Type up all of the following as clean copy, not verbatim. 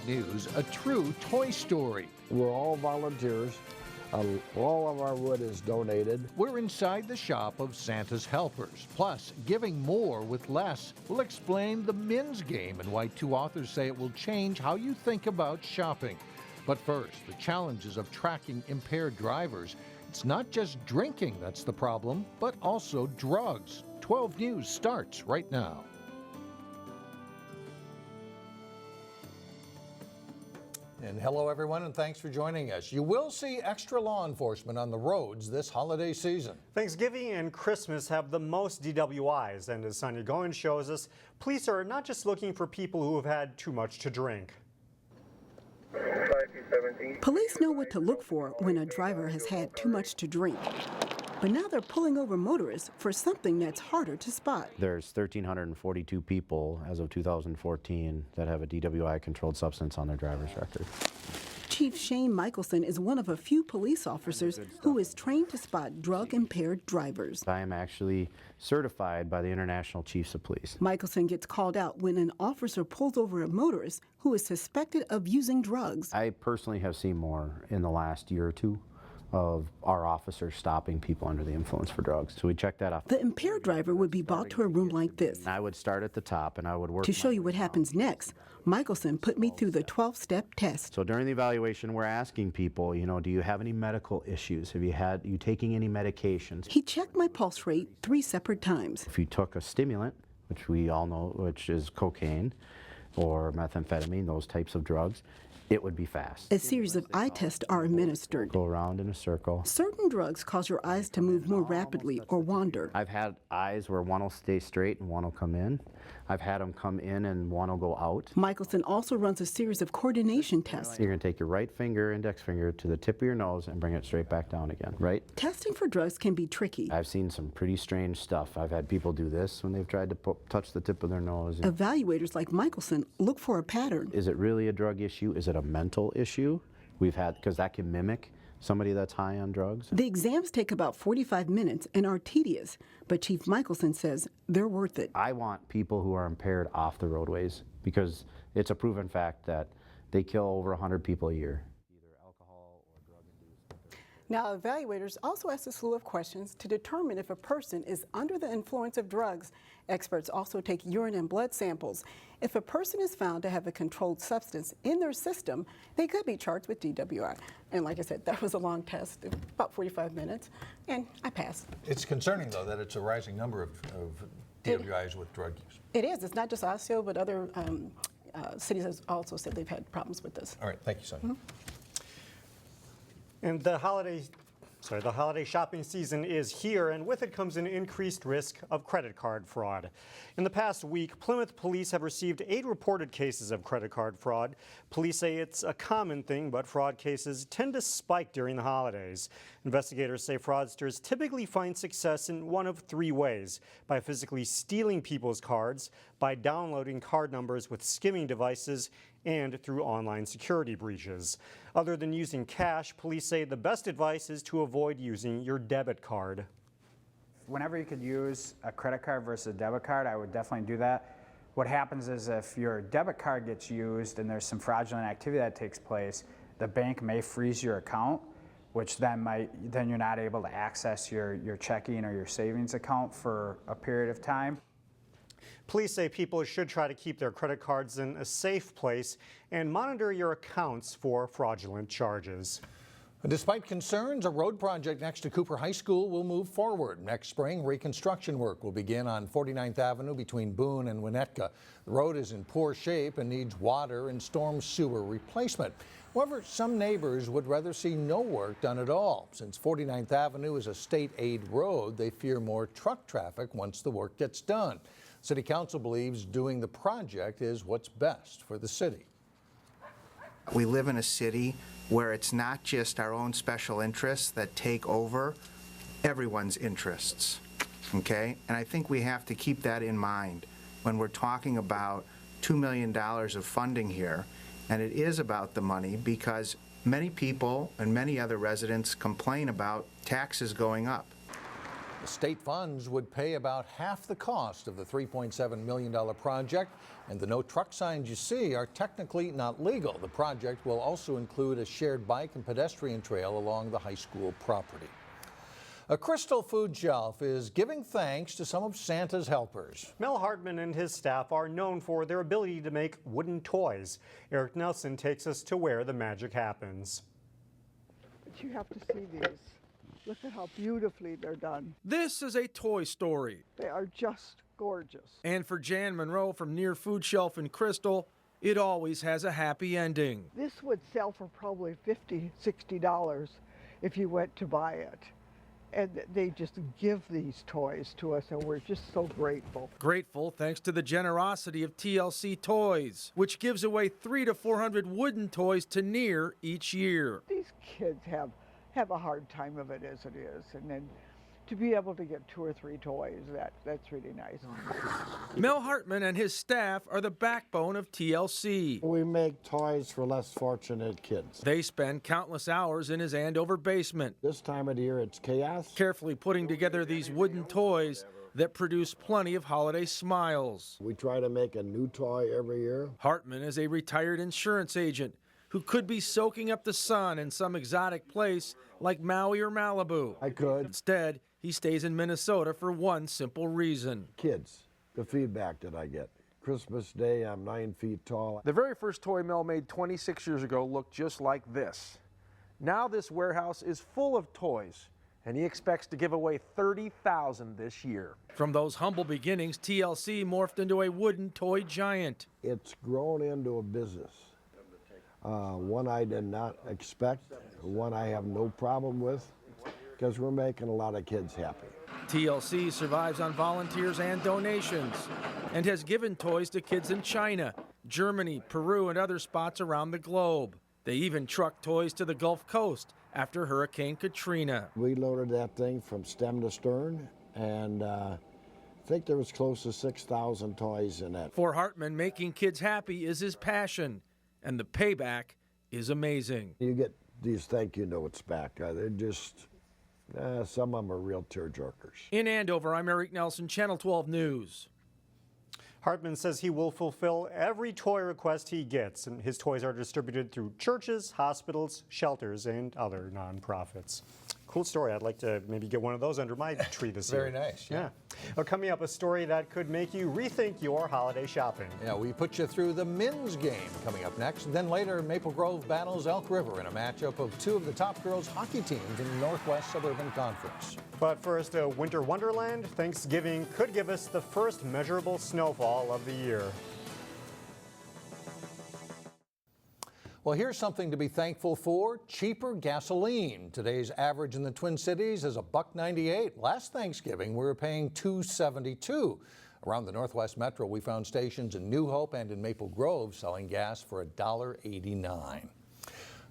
news, a true Toy Story. We're all volunteers. All of our wood is donated. We're inside the shop of Santa's helpers. Plus, giving more with less. We'll explain the Min's game and why two authors say it will change how you think about shopping. But first, the challenges of tracking impaired drivers. It's not just drinking that's the problem, but also drugs. 12 News starts right now. And hello, everyone, and thanks for joining us. You will see extra law enforcement on the roads this holiday season. Thanksgiving and Christmas have the most DWIs, and as Sonia Goins shows us, police are not just looking for people who have had too much to drink. Police know what to look for when a driver has had too much to drink. But now they're pulling over motorists for something that's harder to spot. There's 1,342 people as of 2014 that have a DWI controlled substance on their driver's record. Chief Shane Michelson is one of a few police officers who is trained to spot drug-impaired drivers. I am actually certified by the International Chiefs of Police. Michelson gets called out when an officer pulls over a motorist who is suspected of using drugs. I personally have seen more in the last year or two of our officers stopping people under the influence for drugs. So we checked that off. The impaired driver would be brought to a room like this. I would start at the top and I would work. To show you what happens next, Michelson put me through the 12-step test. So during the evaluation, we're asking people, do you have any medical issues? Have you taking any medications? He checked my pulse rate 3 separate times. If you took a stimulant, which we all know, which is cocaine or methamphetamine, those types of drugs, it would be fast. A series of eye tests are administered. Go around in a circle. Certain drugs cause your eyes to move more rapidly or wander. I've had eyes where one will stay straight and one will come in. I've had them come in and one will go out. Michelson also runs a series of coordination tests. You're going to take your right finger, index finger, to the tip of your nose and bring it straight back down again, right? Testing for drugs can be tricky. I've seen some pretty strange stuff. I've had people do this when they've tried to touch the tip of their nose. Evaluators like Michelson look for a pattern. Is it really a drug issue? Is it a mental issue? Because that can mimic somebody that's high on drugs. The exams take about 45 minutes and are tedious, but Chief Michelson says they're worth it. I want people who are impaired off the roadways because it's a proven fact that they kill over 100 people a year. Now, evaluators also ask a slew of questions to determine if a person is under the influence of drugs. Experts also take urine and blood samples. If a person is found to have a controlled substance in their system, they could be charged with DWI. And like I said, that was a long test, about 45 minutes, and I passed. It's concerning, though, that it's a rising number of DWIs with drug use. It is. It's not just Osseo, but other cities have also said they've had problems with this. All right. Thank you, Sonia. And the holiday shopping season is here, and with it comes an increased risk of credit card fraud. In the past week, Plymouth police have received 8 reported cases of credit card fraud. Police say it's a common thing, but fraud cases tend to spike during the holidays. Investigators say fraudsters typically find success in one of 3 ways: by physically stealing people's cards, by downloading card numbers with skimming devices, and through online security breaches. Other than using cash, police say the best advice is to avoid using your debit card. Whenever you could use a credit card versus a debit card, I would definitely do that. What happens is if your debit card gets used and there's some fraudulent activity that takes place, the bank may freeze your account, which then you're not able to access your checking or your savings account for a period of time. Police say people should try to keep their credit cards in a safe place and monitor your accounts for fraudulent charges. Despite concerns, a road project next to Cooper High School will move forward. Next spring, reconstruction work will begin on 49th Avenue between Boone and Winnetka. The road is in poor shape and needs water and storm sewer replacement. However, some neighbors would rather see no work done at all. Since 49th Avenue is a state aid road, they fear more truck traffic once the work gets done. City Council believes doing the project is what's best for the city. We live in a city where it's not just our own special interests that take over everyone's interests, okay? And I think we have to keep that in mind when we're talking about $2 million of funding here. And it is about the money because many people and many other residents complain about taxes going up. The state funds would pay about half the cost of the $3.7 million project, and the no truck signs you see are technically not legal. The project will also include a shared bike and pedestrian trail along the high school property. A Crystal food shelf is giving thanks to some of Santa's helpers. Mel Hartman and his staff are known for their ability to make wooden toys. Eric Nelson takes us to where the magic happens. But you have to see these. Look at how beautifully they're done. This is a toy story. They are just gorgeous. And for Jan Monroe from Near Food Shelf in Crystal, it always has a happy ending. This would sell for probably $50, $60 if you went to buy it. And they just give these toys to us, and we're just so grateful. Grateful thanks to the generosity of TLC Toys, which gives away 300 to 400 wooden toys to Near each year. These kids have a hard time of it as it is, and then to be able to get 2 or 3 toys, that's really nice. Mel Hartman and his staff are the backbone of TLC. We make toys for less fortunate kids. They spend countless hours in his Andover basement, This time of the year, it's chaos. carefully putting together these wooden toys that produce plenty of holiday smiles. We try to make a new toy every year. Hartman is a retired insurance agent who could be soaking up the sun in some exotic place like Maui or Malibu. I could. Instead, he stays in Minnesota for one simple reason. Kids, the feedback that I get. Christmas Day, I'm 9 feet tall. The very first toy Mel made 26 years ago looked just like this. Now this warehouse is full of toys, and he expects to give away 30,000 this year. From those humble beginnings, TLC morphed into a wooden toy giant. It's grown into a business. One I did not expect, one I have no problem with, because we're making a lot of kids happy. TLC survives on volunteers and donations and has given toys to kids in China, Germany, Peru, and other spots around the globe. They even trucked toys to the Gulf Coast after Hurricane Katrina. We loaded that thing from stem to stern, and I think there was close to 6,000 toys in it. For Hartman, making kids happy is his passion, and the payback is amazing. You get these thank you notes back. They're just, some of them are real tearjerkers. In Andover, I'm Eric Nelson, Channel 12 News. Hartman says he will fulfill every toy request he gets, and his toys are distributed through churches, hospitals, shelters, and other nonprofits. Cool story. I'd like to maybe get one of those under my tree this year. Very nice. Yeah. Well, coming up, a story that could make you rethink your holiday shopping. Yeah, we put you through the men's game coming up next. Then later, Maple Grove battles Elk River in a matchup of 2 of the top girls hockey teams in the Northwest Suburban Conference. But first, a winter wonderland. Thanksgiving could give us the first measurable snowfall of the year. Well, here's something to be thankful for: cheaper gasoline. Today's average in the Twin Cities is $1.98. Last Thanksgiving, we were paying $2.72. Around the Northwest Metro, we found stations in New Hope and in Maple Grove selling gas for $1.89.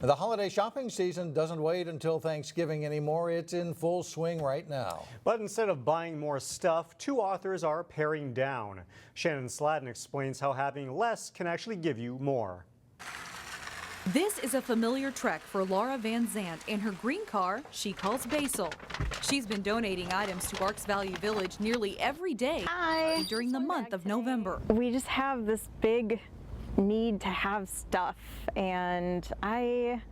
The holiday shopping season doesn't wait until Thanksgiving anymore. It's in full swing right now. But instead of buying more stuff, 2 authors are paring down. Shannon Sladden explains how having less can actually give you more. This is a familiar trek for Laura Van Zant in her green car she calls Basil. She's been donating items to Arks Valley Village nearly every day during the month of November. We just have this big need to have stuff, and I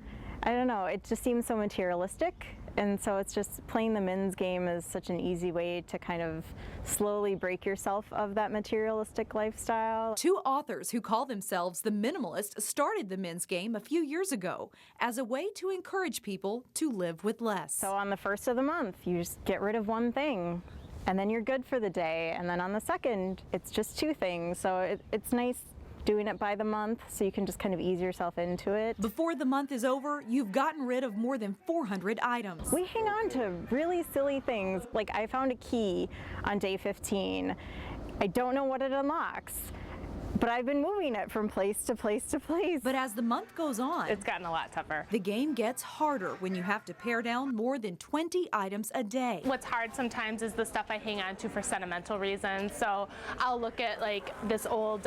don't know, it just seems so materialistic. And so it's just playing the men's game is such an easy way to kind of slowly break yourself of that materialistic lifestyle. 2 authors who call themselves the Minimalist started the men's game a few years ago as a way to encourage people to live with less. So on the first of the month, you just get rid of one thing, and then you're good for the day. And then on the second, it's just 2 things. So it's nice doing it by the month so you can just kind of ease yourself into it. Before the month is over, you've gotten rid of more than 400 items. We hang on to really silly things. Like I found a key on day 15. I don't know what it unlocks. But I've been moving it from place to place to place. But as the month goes on, it's gotten a lot tougher. The game gets harder when you have to pare down more than 20 items a day. What's hard sometimes is the stuff I hang on to for sentimental reasons. So I'll look at like this old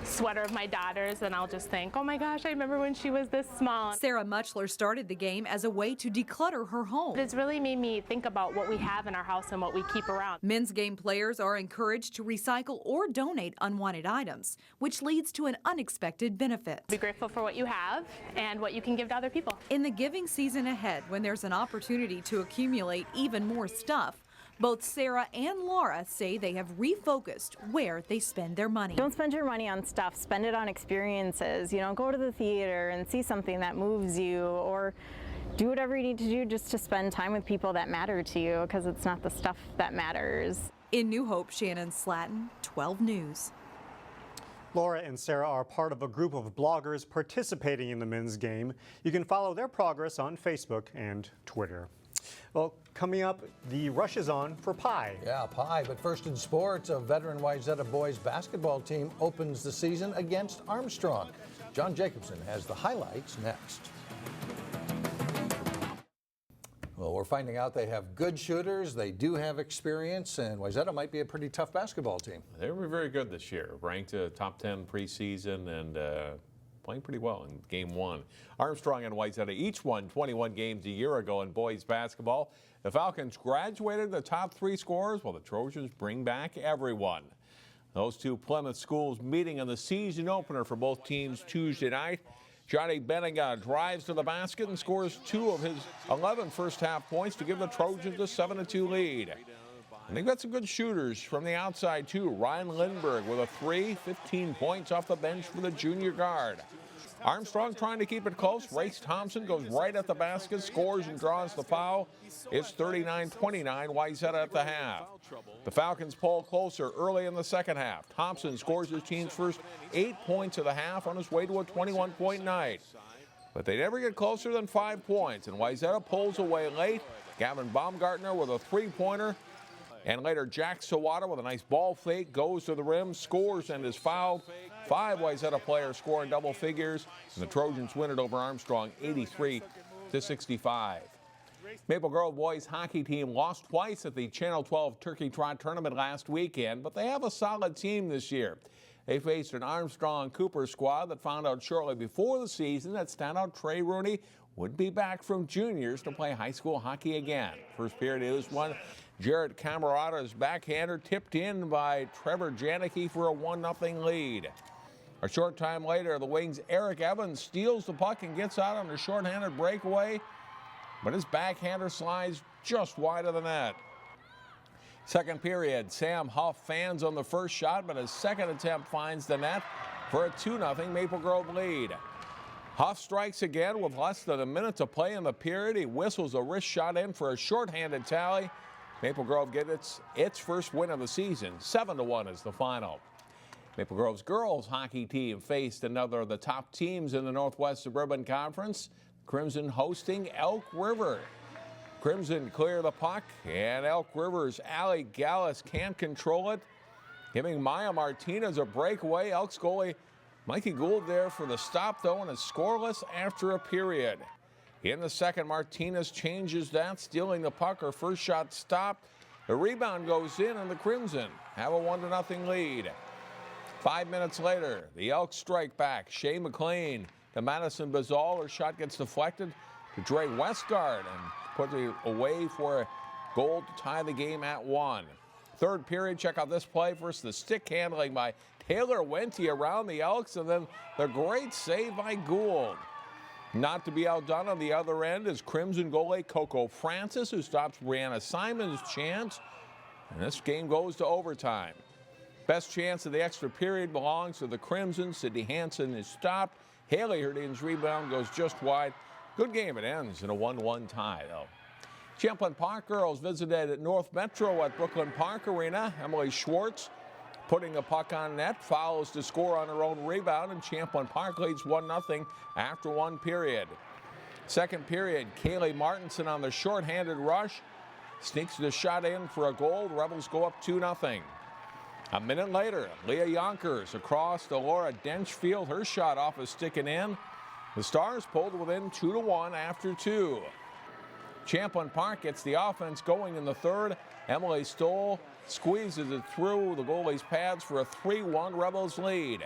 sweater of my daughter's and I'll just think, oh my gosh, I remember when she was this small. Sarah Muchler started the game as a way to declutter her home. It's really made me think about what we have in our house and what we keep around. Men's game players are encouraged to recycle or donate unwanted items, which leads to an unexpected benefit. Be grateful for what you have and what you can give to other people. In the giving season ahead, when there's an opportunity to accumulate even more stuff, both Sarah and Laura say they have refocused where they spend their money. Don't spend your money on stuff, spend it on experiences. You know, go to the theater and see something that moves you, or do whatever you need to do just to spend time with people that matter to you, because it's not the stuff that matters. In New Hope, Shannon Slatton, 12 News. Laura and Sarah are part of a group of bloggers participating in the men's game. You can follow their progress on Facebook and Twitter. Well, coming up, the rush is on for pie. Yeah, pie. But first in sports, a veteran Wayzata boys basketball team opens the season against Armstrong. John Jacobson has the highlights next. Well, we're finding out they have good shooters, they do have experience, and Wayzata might be a pretty tough basketball team. They were very good this year, ranked top 10 preseason and playing pretty well in game one. Armstrong and Wayzata each won 21 games a year ago in boys basketball. The Falcons graduated the top 3 scorers while the Trojans bring back everyone. Those two Plymouth schools meeting in the season opener for both teams Tuesday night. Johnny Bennigan drives to the basket and scores 2 of his 11 first-half points to give the Trojans a 7-2 lead. And they've got some good shooters from the outside, too. Ryan Lindbergh with a 3, 15 points off the bench for the junior guard. Armstrong trying to keep it close. Race Thompson goes right at the basket, scores and draws the foul. It's 39-29, Wayzata at the half. The Falcons pull closer early in the second half. Thompson scores his team's first 8 points of the half on his way to a 21-point night. But they never get closer than 5 points, and Wayzata pulls away late. Gavin Baumgartner with a 3-pointer. And later, Jack Sawada with a nice ball fake, goes to the rim, scores, and is fouled. 5 Wayzata players score in double figures, and the Trojans win it over Armstrong 83-65. Maple Grove boys hockey team lost twice at the Channel 12 Turkey Trot tournament last weekend, but they have a solid team this year. They faced an Armstrong-Cooper squad that found out shortly before the season that standout Trey Rooney would be back from juniors to play high school hockey again. First period is one. Jared Camerata's backhander tipped in by Trevor Janicki for a 1-0 lead. A short time later, the Wings' Eric Evans steals the puck and gets out on a shorthanded breakaway, but his backhander slides just wide of the net. Second period, Sam Huff fans on the first shot, but his second attempt finds the net for a 2-0 Maple Grove lead. Huff strikes again with less than a minute to play in the period. He whistles a wrist shot in for a shorthanded tally. Maple Grove gets its first win of the season. 7-1 is the final. Maple Grove's girls hockey team faced another of the top teams in the Northwest Suburban Conference. Crimson hosting Elk River. Crimson clear the puck, and Elk River's Allie Gallus can't control it, giving Maya Martinez a breakaway. Elk's goalie Mikey Gould there for the stop, though, and is scoreless after a period. In the second, Martinez changes that, stealing the puck. Her first shot stopped. The rebound goes in, and the Crimson have a 1-0 lead. 5 minutes later, the Elks strike back. Shea McLean to Madison Bazal. Her shot gets deflected to Dre Westgard and put it away for a goal to tie the game at 1. Third period, check out this play. First, the stick handling by Taylor Wente around the Elks, and then the great save by Gould. Not to be outdone on the other end is Crimson goalie Coco Francis, who stops Brianna Simon's chance. And this game goes to overtime. Best chance of the extra period belongs to the Crimson. Sydney Hansen is stopped. Haley Herdin's rebound goes just wide. Good game. It ends in a 1-1 tie, though. Champlin Park girls visited North Metro at Brooklyn Park Arena. Emily Schwartz putting a puck on net, fouls to score on her own rebound, and Champlin Park leads 1-0 after 1 period. Second period, Kaylee Martinson on the shorthanded rush, sneaks the shot in for a goal. The Rebels go up 2-0. A minute later, Leah Yonkers across to Laura Denchfield. Her shot off is sticking in. The Stars pulled within 2-1 after 2. Champlin Park gets the offense going in the third. Emily Stoll squeezes it through the goalie's pads for a 3-1 Rebels lead.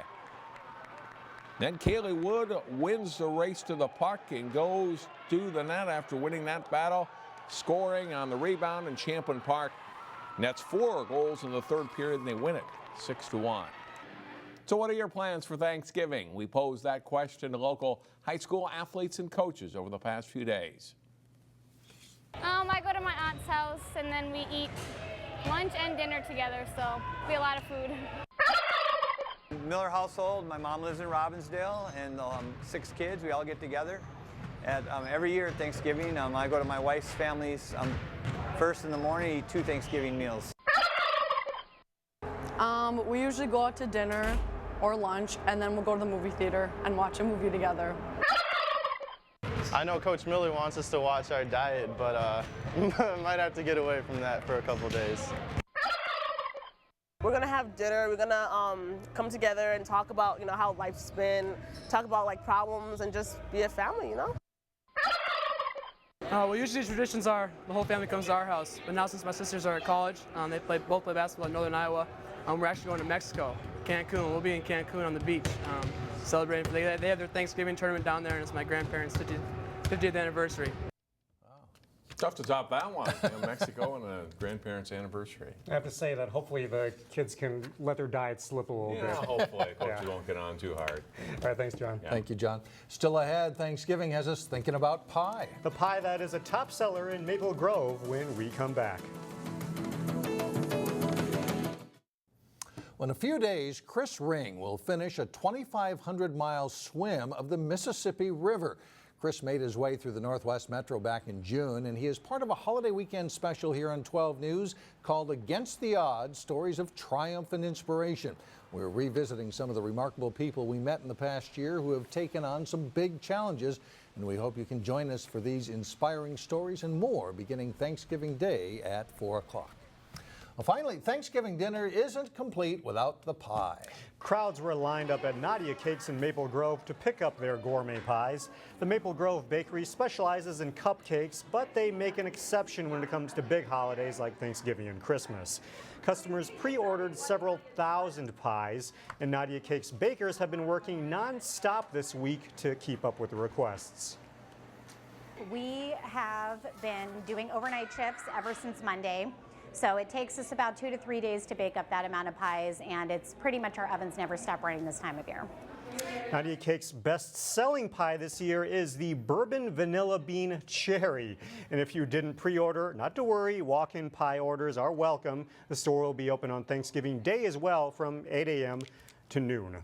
Then Kaylee Wood wins the race to the puck and goes to the net after winning that battle, scoring on the rebound, in Champlin Park nets 4 goals in the third period, and they win it 6-1. So what are your plans for Thanksgiving? We posed that question to local high school athletes and coaches over the past few days. I go to my aunt's house and then we eat lunch and dinner together, so it'll be a lot of food. Miller household, my mom lives in Robbinsdale, and 6 kids, we all get together. Every year at Thanksgiving, I go to my wife's family's first in the morning, eat 2 Thanksgiving meals. We usually go out to dinner or lunch, and then we'll go to the movie theater and watch a movie together. I know Coach Miller wants us to watch our diet, but might have to get away from that for a couple days. We're gonna have dinner. We're gonna come together and talk about, how life's been, talk about like problems, and just be a family, Well, usually traditions are the whole family comes to our house, but now since my sisters are at college, they both play basketball in Northern Iowa. We're actually going to Mexico, Cancun. We'll be in Cancun on the beach, celebrating. They have their Thanksgiving tournament down there, and it's my grandparents' 50th anniversary. Tough to top that one. Mexico and a grandparents' anniversary. I have to say that hopefully the kids can let their diet slip a little bit. Hopefully. Hope you don't get on too hard. All right, thanks, John. Thank you, John. Still ahead, Thanksgiving has us thinking about pie. The pie that is a top seller in Maple Grove when we come back. Well, in a few days, Chris Ring will finish a 2,500-mile swim of the Mississippi River. Chris made his way through the Northwest Metro back in June, and he is part of a holiday weekend special here on 12 News called Against the Odds, Stories of Triumph and Inspiration. We're revisiting some of the remarkable people we met in the past year who have taken on some big challenges, and we hope you can join us for these inspiring stories and more beginning Thanksgiving Day at 4 o'clock. Well, finally, Thanksgiving dinner isn't complete without the pie. Crowds were lined up at Nadia Cakes in Maple Grove to pick up their gourmet pies. The Maple Grove Bakery specializes in cupcakes, but they make an exception when it comes to big holidays like Thanksgiving and Christmas. Customers pre-ordered several thousand pies, and Nadia Cakes bakers have been working non-stop this week to keep up with the requests. We have been doing overnight shifts ever since Monday. So it takes us about 2 to 3 days to bake up that amount of pies, and it's pretty much our ovens never stop running this time of year. Nadia Cake's best-selling pie this year is the Bourbon Vanilla Bean Cherry. And if you didn't pre-order, not to worry, walk-in pie orders are welcome. The store will be open on Thanksgiving Day as well from 8 a.m. to noon.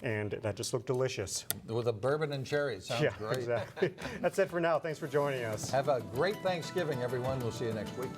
And that just looked delicious. With a bourbon and cherry, sounds great. Exactly. That's it for now. Thanks for joining us. Have a great Thanksgiving, everyone. We'll see you next week.